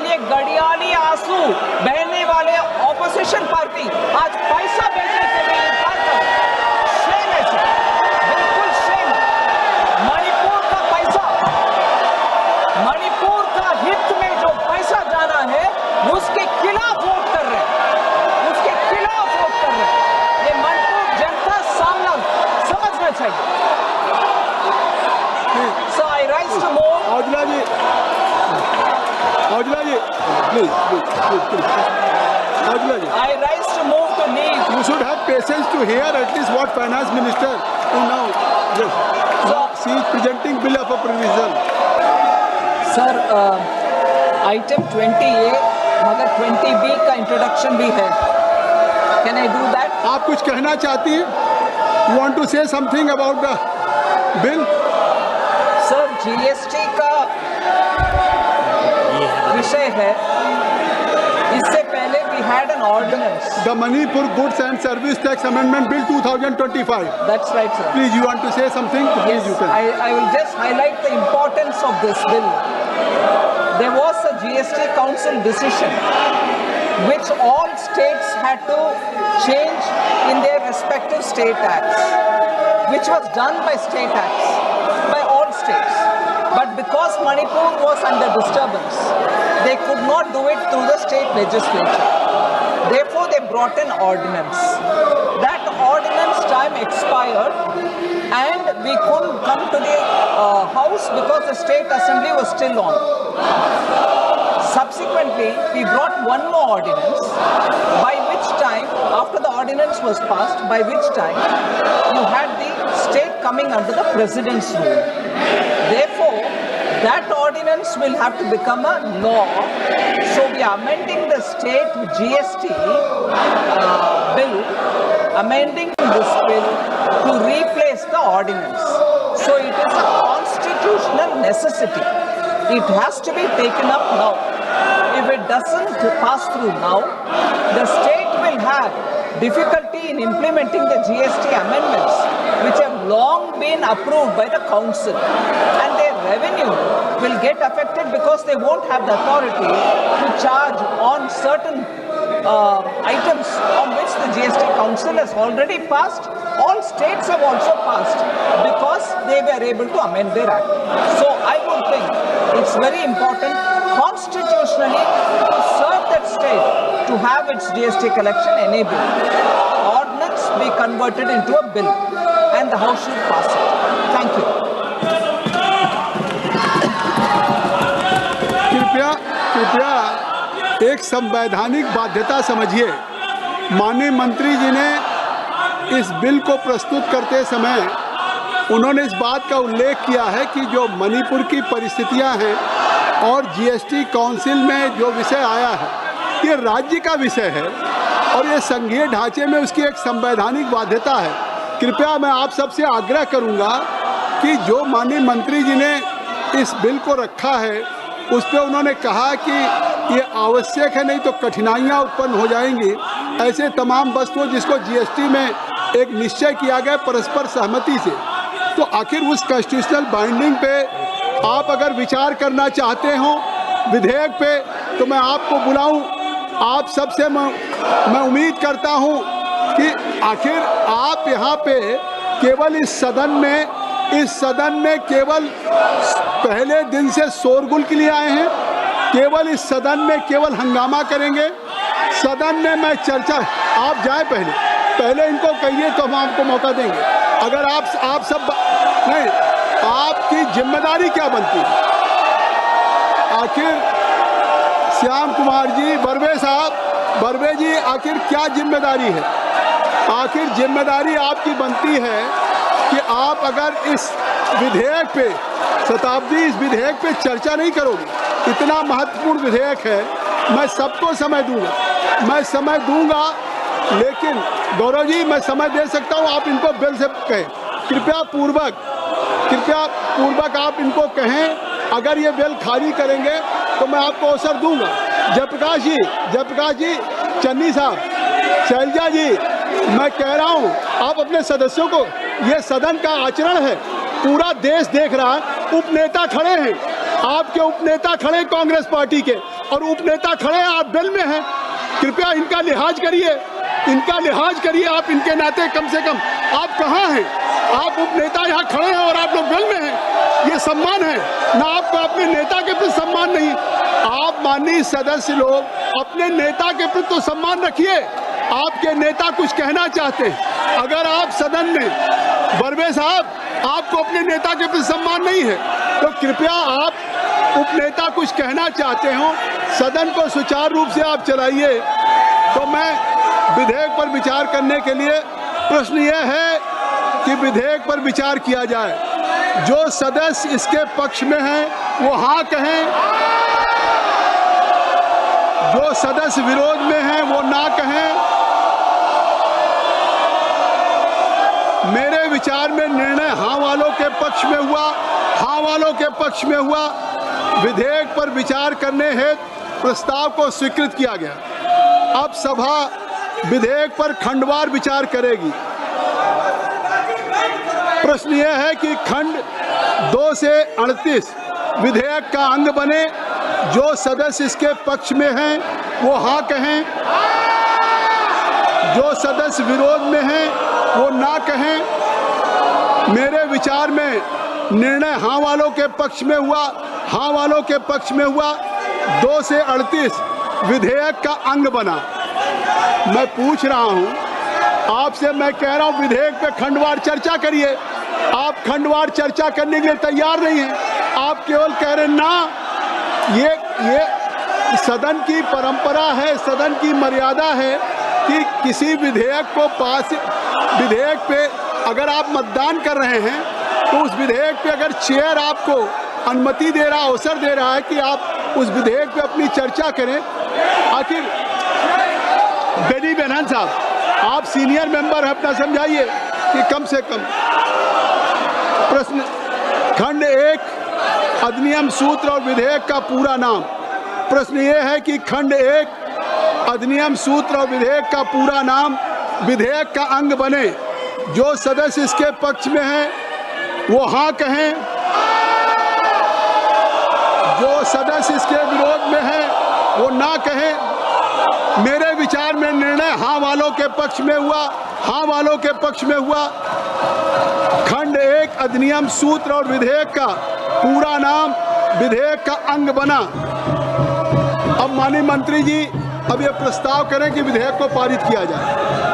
लिए गड़ियाली आंसू बहने वाले ऑपोजिशन पार्टी आज पैसा भेजने से भी इनकार कर, शेम है सर, बिल्कुल शेम। मणिपुर का पैसा, मणिपुर का हित में जो पैसा जाना है उसके खिलाफ वोट कर रहे हैं, उसके खिलाफ वोट कर रहे हैं। ये मणिपुर जनता सामना समझना चाहिए। So I rise to move. Aujla ji, Aujla ji, please. Aujla ji, I rise to move to leave. you should have patience to hear at least what finance minister who now she is presenting bill of a provision. Sir item 20A मगर 20B का introduction भी है। Can I do that? आप कुछ कहना चाहती हैं? You want to say something about the bill? Sir GST का विषय है। इससे पहले we had an ordinance. The Manipur Goods and Service Tax Amendment Bill 2025. That's right, sir. Please, you want to say something? Please, you can. I will just highlight the importance of this bill. There was a GST Council decision which all states had to change in their respective state acts, which was done by state acts, by all states. But because Manipur was under disturbance, they could not do it through the state legislature. Therefore, they brought an ordinance. That ordinance time expired and we couldn't come to the house because the state assembly was still on. Subsequently, we brought one more ordinance, by which time, after the ordinance was passed, by which time you had the state coming under the president's rule. Therefore, that ordinance will have to become a law. So we are amending the state GST bill, amending this bill to replace the ordinance. So it is a constitutional necessity. It has to be taken up now. If it doesn't pass through now, the state will have difficulty in implementing the GST amendments which have long been approved by the council, and their revenue will get affected because they won't have the authority to charge on certain items on which the GST Council has already passed. All states have also passed because they were able to amend their act. So I would think it's very important constitutionally to serve that state to have its GST collection enabled. Ordinance be converted into a bill and the House should pass it. Thank you. कृपया एक संवैधानिक बाध्यता समझिए। माननीय मंत्री जी ने इस bill को प्रस्तुत करते समय उन्होंने इस बात का उल्लेख किया है कि जो मणिपुर की परिस्थितियां हैं और जीएसटी काउंसिल में जो विषय आया है ये राज्य का विषय है और ये संघीय ढांचे में उसकी एक संवैधानिक बाध्यता है। कृपया मैं आप सबसे आग्रह करूंगा कि जो माननीय मंत्री जी ने इस बिल को रखा है उस पर उन्होंने कहा कि ये आवश्यक है, नहीं तो कठिनाइयाँ उत्पन्न हो जाएंगी। ऐसे तमाम वस्तुओं जिसको जीएसटी में एक निश्चय किया गया परस्पर सहमति से, तो आखिर उस कॉन्स्टिट्यूशनल बाइंडिंग पे आप अगर विचार करना चाहते हो विधेयक पे तो मैं आपको बुलाऊं। आप सबसे मैं उम्मीद करता हूं कि आखिर आप यहाँ पे केवल इस सदन में केवल पहले दिन से शोरगुल के लिए आए हैं, केवल इस सदन में केवल हंगामा करेंगे। सदन में मैं चर्चा, आप जाए पहले इनको कहिए तो हम आपको मौका देंगे। अगर आप सब नहीं, आपकी जिम्मेदारी क्या बनती है? आखिर श्याम कुमार जी, बर्वे जी, आखिर क्या जिम्मेदारी है? आखिर जिम्मेदारी आपकी बनती है कि आप अगर इस विधेयक पे इस विधेयक पे चर्चा नहीं करोगे, इतना महत्वपूर्ण विधेयक है, मैं सबको समय दूंगा, लेकिन गौरव जी मैं समय दे सकता हूँ, आप इनको बिल से कहें। कृपया पूर्वक आप इनको कहें, अगर ये बिल खारिज करेंगे तो मैं आपको अवसर दूंगा। जयप्रकाश जी, चन्नी साहब, शैलजा जी, मैं कह रहा हूँ आप अपने सदस्यों को, ये सदन का आचरण है, पूरा देश देख रहा है। उपनेता खड़े हैं, आपके उपनेता खड़े कांग्रेस पार्टी के, और उपनेता खड़े हैं, आप बेल में हैं। कृपया इनका लिहाज करिए, इनका लिहाज करिए। आप इनके नाते कम से कम आप कहाँ हैं? आप उपनेता यहाँ खड़े हैं और आप लोग बेल में हैं। ये सम्मान है ना? आपको अपने नेता के प्रति सम्मान नहीं। आप माननीय सदस्य लोग अपने नेता के प्रति तो सम्मान रखिए। आपके नेता कुछ कहना चाहते हैं, अगर आप सदन में बर्वे साहब आपको अपने नेता के प्रति सम्मान नहीं है तो कृपया आप उपनेता कुछ कहना चाहते हो, सदन को सुचारू रूप से आप चलाइए। तो मैं विधेयक पर विचार करने के लिए, प्रश्न यह है कि विधेयक पर विचार किया जाए। जो सदस्य इसके पक्ष में हैं वो हाँ कहें, जो सदस्य विरोध में हैं वो ना कहें। मेरे विचार में निर्णय हाँ वालों के पक्ष में हुआ, हाँ वालों के पक्ष में हुआ। विधेयक पर विचार करने हेतु प्रस्ताव को स्वीकृत किया गया। अब सभा विधेयक पर खंडवार विचार करेगी। प्रश्न यह है कि खंड 2 से 38 विधेयक का अंग बने। जो सदस्य इसके पक्ष में हैं वो हाँ कहें, जो सदस्य विरोध में हैं वो ना कहें। मेरे विचार में निर्णय हाँ वालों के पक्ष में हुआ, हाँ वालों के पक्ष में हुआ। 2 से 38 विधेयक का अंग बना। मैं पूछ रहा हूं आपसे, मैं कह रहा हूं विधेयक पे खंडवार चर्चा करिए। आप खंडवार चर्चा करने के लिए तैयार नहीं हैं। आप केवल कह रहे ना। ये सदन की परंपरा है, सदन की मर्यादा है कि किसी विधेयक को पास, विधेयक पे अगर आप मतदान कर रहे हैं तो उस विधेयक पे अगर चेयर आपको अनुमति दे रहा, अवसर दे रहा है कि आप उस विधेयक पे अपनी चर्चा करें। आखिर बेनी बेनन साहब, आप सीनियर मेंबर हैं, अपना समझाइए कि कम से कम। प्रश्न खंड 1 अधिनियम सूत्र और विधेयक का पूरा नाम। प्रश्न ये है कि खंड 1 अधिनियम सूत्र और विधेयक का पूरा नाम विधेयक का अंग बने। जो सदस्य इसके पक्ष में हैं वो हाँ कहें, जो सदस्य इसके विरोध में हैं वो ना कहें। मेरे विचार में निर्णय हाँ वालों के पक्ष में हुआ, हाँ वालों के पक्ष में हुआ। खंड 1 अधिनियम सूत्र और विधेयक का पूरा नाम विधेयक का अंग बना। अब माननीय मंत्री जी अब ये प्रस्ताव करें कि विधेयक को पारित किया जाए।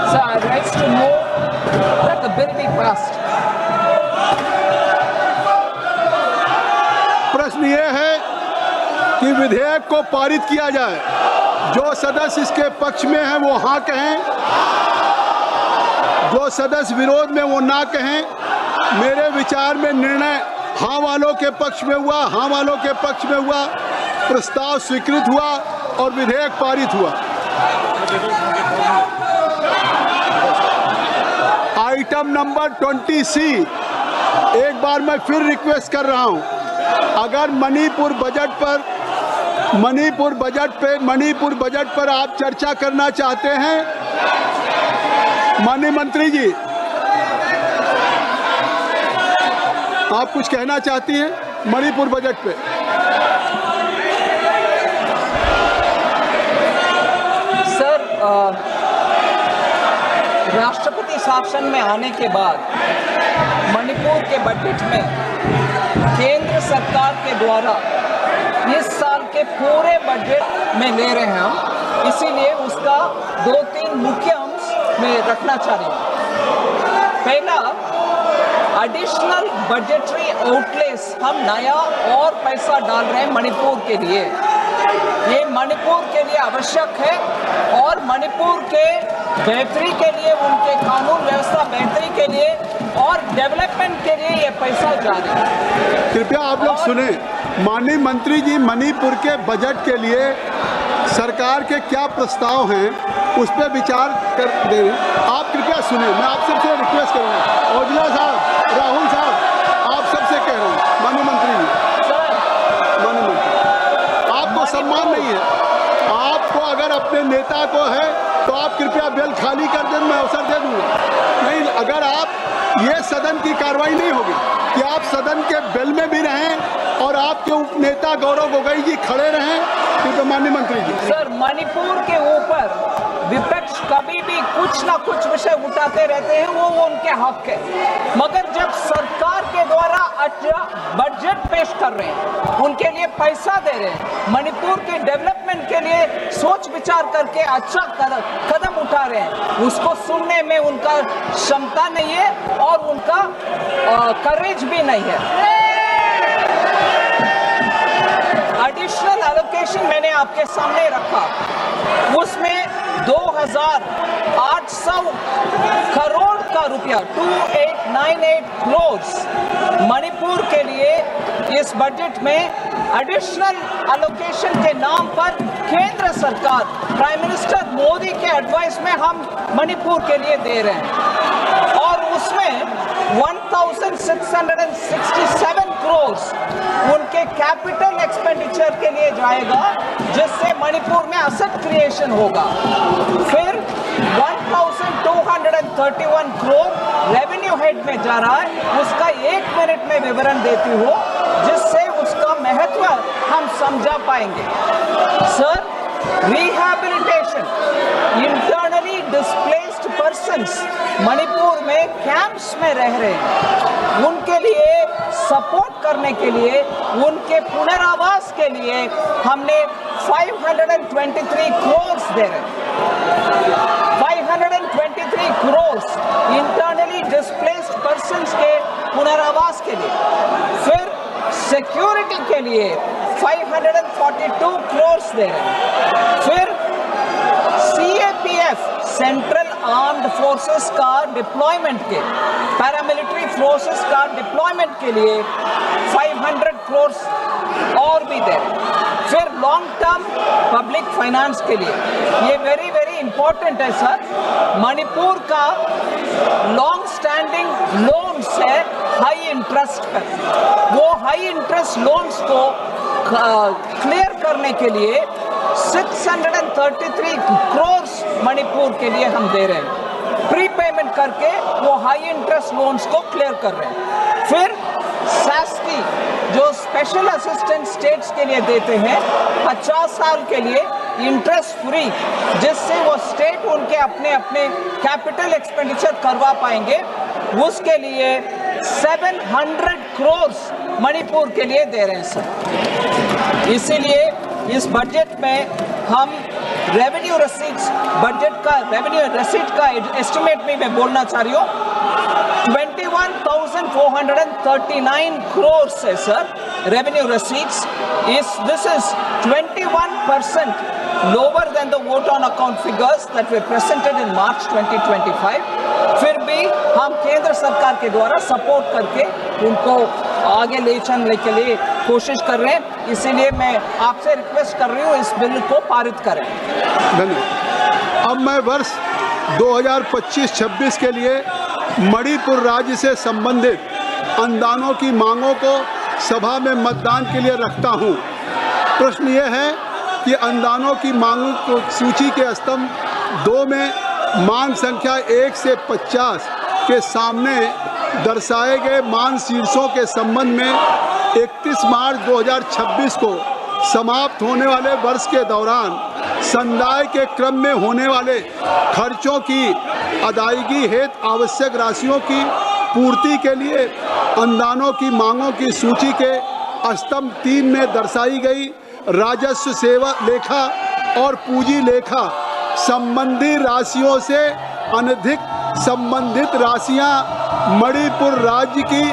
Sir, I rise to move that the bill be passed. प्रश्न ये है कि विधेयक को पारित किया जाए। जो सदस्य इसके पक्ष में हैं वो हाँ कहें, जो सदस्य विरोध में वो ना कहें। मेरे विचार में निर्णय हाँ वालों के पक्ष में हुआ, हाँ वालों के पक्ष में हुआ। प्रस्ताव स्वीकृत हुआ और विधेयक पारित हुआ। आइटम नंबर 20C, एक बार मैं फिर रिक्वेस्ट कर रहा हूं, अगर मणिपुर बजट पर आप चर्चा करना चाहते हैं, माननीय मंत्री जी आप कुछ कहना चाहती हैं मणिपुर बजट पे? सर, राष्ट्रपति शासन में आने के बाद मणिपुर के बजट में केंद्र सरकार के द्वारा इस साल के पूरे बजट में ले रहे हैं हम, इसीलिए उसका 2-3 मुख्य अंश में रखना चाह रही हूँ। पहला, एडिशनल बजटरी आउटलेस, हम नया और पैसा डाल रहे हैं मणिपुर के लिए। ये मणिपुर के लिए आवश्यक है और मणिपुर के बेहतरी के लिए, उनके कानून व्यवस्था बेहतरी के लिए और डेवलपमेंट के लिए ये पैसा जा रहा है। कृपया आप लोग सुने, माननीय मंत्री जी मणिपुर के बजट के लिए सरकार के क्या प्रस्ताव हैं उस पर विचार कर दे। आप कृपया सुने, मैं आप सबसे रिक्वेस्ट करूँगा, औजला साहब, राहुल साहब, आप सबसे कह रहा हूँ, माननीय मंत्री जी, माननीय मंत्री, आपको सम्मान नहीं है, आप आपको अगर अपने नेता को है तो आप कृपया बेल खाली कर दें, मैं अवसर दे दूंगा। नहीं, अगर आप ये सदन की कार्रवाई नहीं होगी कि आप सदन के बेल में भी रहें और आपके उपनेता गौरव गोगोई जी खड़े रहें। ठीक है माननीय मंत्री जी। सर, मणिपुर के ऊपर विपक्ष कभी भी कुछ ना कुछ विषय उठाते रहते हैं, वो उनके हक है, मगर जब सरकार के द्वारा बजट पेश कर रहे हैं, उनके लिए पैसा दे रहे हैं, मणिपुर के डेवलपमेंट के लिए सोच विचार करके अच्छा कदम उठा रहे हैं, उसको सुनने में उनका क्षमता नहीं है और उनका करेज भी नहीं है। एडिशनल एलोकेशन मैंने आपके सामने रखा, उसमें 2,800 करोड़ का रुपया 2898 करोड़ मणिपुर के लिए इस बजट में एडिशनल एलोकेशन के नाम पर केंद्र सरकार प्राइम मिनिस्टर मोदी के एडवाइस में हम मणिपुर के लिए दे रहे हैं, और उसमें 1,667 करोड़ उनके कैपिटल एक्सपेंडिचर के लिए जाएगा, जिससे मणिपुर में एसेट क्रिएशन होगा। फिर 1,231 करोड़ रेवेन्यू हेड में जा रहा है, उसका 1 मिनट में विवरण देती हूँ, जिससे उसका महत्व हम समझा पाएंगे। Sir, rehabilitation internally displaced persons Manipur में कैंप्स में रह रहे हैं, उनके लिए सपोर्ट करने के लिए, उनके पुनरावास के लिए हमने 523 करोड़ दे रहे हैं। 523 करोड़ इंटरनली डिस्प्लेस्ड पर्सन्स के पुनरावास के लिए। फिर सिक्योरिटी के लिए 542 करोड़ दे रहे हैं। फिर CAPF सेंट्रल आर्म्ड फोर्सेस का डिप्लॉयमेंट के, पैरामिलिट्री फोर्सेस का डिप्लॉयमेंट के लिए 500 करोड़ और भी दे रहे हैं। फिर लॉन्ग टर्म पब्लिक फाइनेंस के लिए, ये वेरी वेरी इंपॉर्टेंट है सर, मणिपुर का लॉन्ग स्टैंडिंग लोन्स है हाई इंटरेस्ट पर, वो हाई इंटरेस्ट लोन्स को क्लियर करने के लिए 633 करोड़ मणिपुर के लिए हम दे रहे हैं, प्रीपेमेंट करके वो हाई इंटरेस्ट लोन्स को क्लियर कर रहे हैं। फिर SASTI जो स्पेशल असिस्टेंट स्टेट्स के लिए देते हैं 50 साल के लिए इंटरेस्ट फ्री, जिससे वो स्टेट उनके अपने अपने कैपिटल एक्सपेंडिचर करवा पाएंगे, उसके लिए 700 करोड़ मणिपुर के लिए दे रहे हैं सर। इसीलिए इस बजट में हम रेवेन्यू रसीट्स, बजट का रेवेन्यू रसीट का एस्टिमेट भी मैं बोलना चाह रही हूँ, 21,439 करोड़ है sir revenue रसीट्स। This is 21% lower than the vote on account figures that were presented in March 2025. फिर भी हम केंद्र सरकार के द्वारा सपोर्ट करके उनको आगे ले चलने के लिए कोशिश कर रहे हैं, इसीलिए मैं आपसे रिक्वेस्ट कर रही हूँ इस बिल को पारित करें। धन्यवाद। अब मैं वर्ष 2025-26 के लिए मणिपुर राज्य से संबंधित अनुदानों की मांगों को सभा में मतदान के लिए रखता हूं। प्रश्न यह है कि अनुदानों की मांगों को सूची के स्तंभ 2 में मांग संख्या 1 से 50 के सामने दर्शाए गए मांग शीर्षों के संबंध में 31 मार्च 2026 को समाप्त होने वाले वर्ष के दौरान संदाय के क्रम में होने वाले खर्चों की अदायगी हेतु आवश्यक राशियों की पूर्ति के लिए अनुदानों की मांगों की सूची के स्तंभ 3 में दर्शाई गई राजस्व सेवा लेखा और पूंजी लेखा संबंधी राशियों से अनधिक संबंधित राशियां मणिपुर राज्य की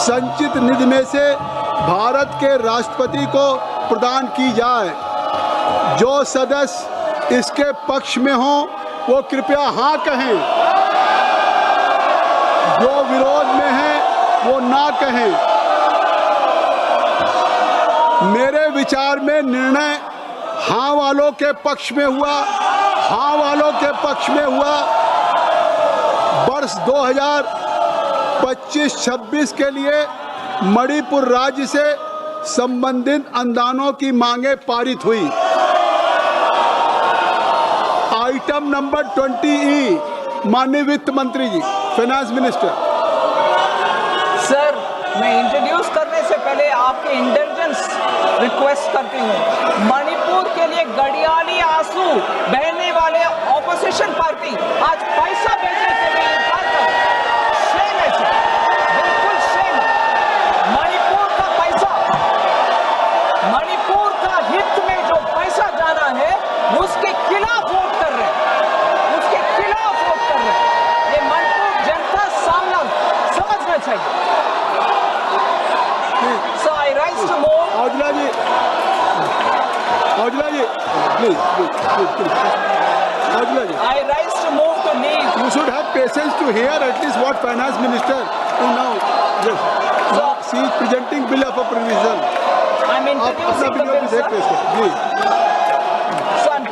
संचित निधि में से भारत के राष्ट्रपति को प्रदान की जाए। जो सदस्य इसके पक्ष में हों वो कृपया हाँ कहें, जो विरोध में हैं वो ना कहें। मेरे विचार में निर्णय हाँ वालों के पक्ष में हुआ, हाँ वालों के पक्ष में हुआ। वर्ष 2025-26 के लिए मणिपुर राज्य से संबंधित अनुदानों की मांगे पारित हुई। आइटम नंबर 20E, माननीय वित्त मंत्री जी, फाइनेंस मिनिस्टर। सर, मैं इंट्रोड्यूस करने से पहले आपकी इंटेलिजेंस रिक्वेस्ट करती हूँ। मणिपुर के लिए गड़ियाली आंसू बहने वाले ऑपोजिशन पार्टी आज पैसा भेजने के लिए इंकार कर, शेम है सर, बिल्कुल शेम है। मणिपुर का पैसा, मणिपुर का हित में जो पैसा जाना है उसके खिलाफ वोट कर रहे हैं, उसके खिलाफ वोट कर रहे हैं। ये मणिपुर जनता सामना समझना चाहिए। So I rise to move. Aujla ji, please, Aujla ji, I rise to move to leave. you should have patience to hear at least what finance minister is now. Yes, So she is presenting bill of a provision. I'm आप अपना introducing the bill bill, भी देख sir. लीजिए, please. So I'm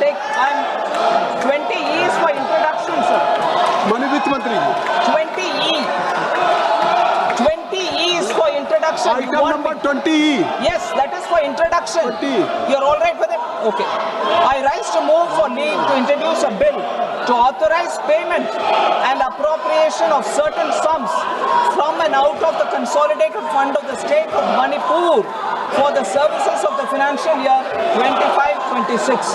20 E's for introduction, sir. माननीय वित्त मंत्री जी, 20 E's for introduction. You item want number me- 20E, Yes, that is for introduction. 20. You're all right with it? Okay. I rise to move for leave to introduce a bill to authorize payment and appropriation of certain sums from and out of the consolidated fund of the state of Manipur for the services of the financial year 25-26.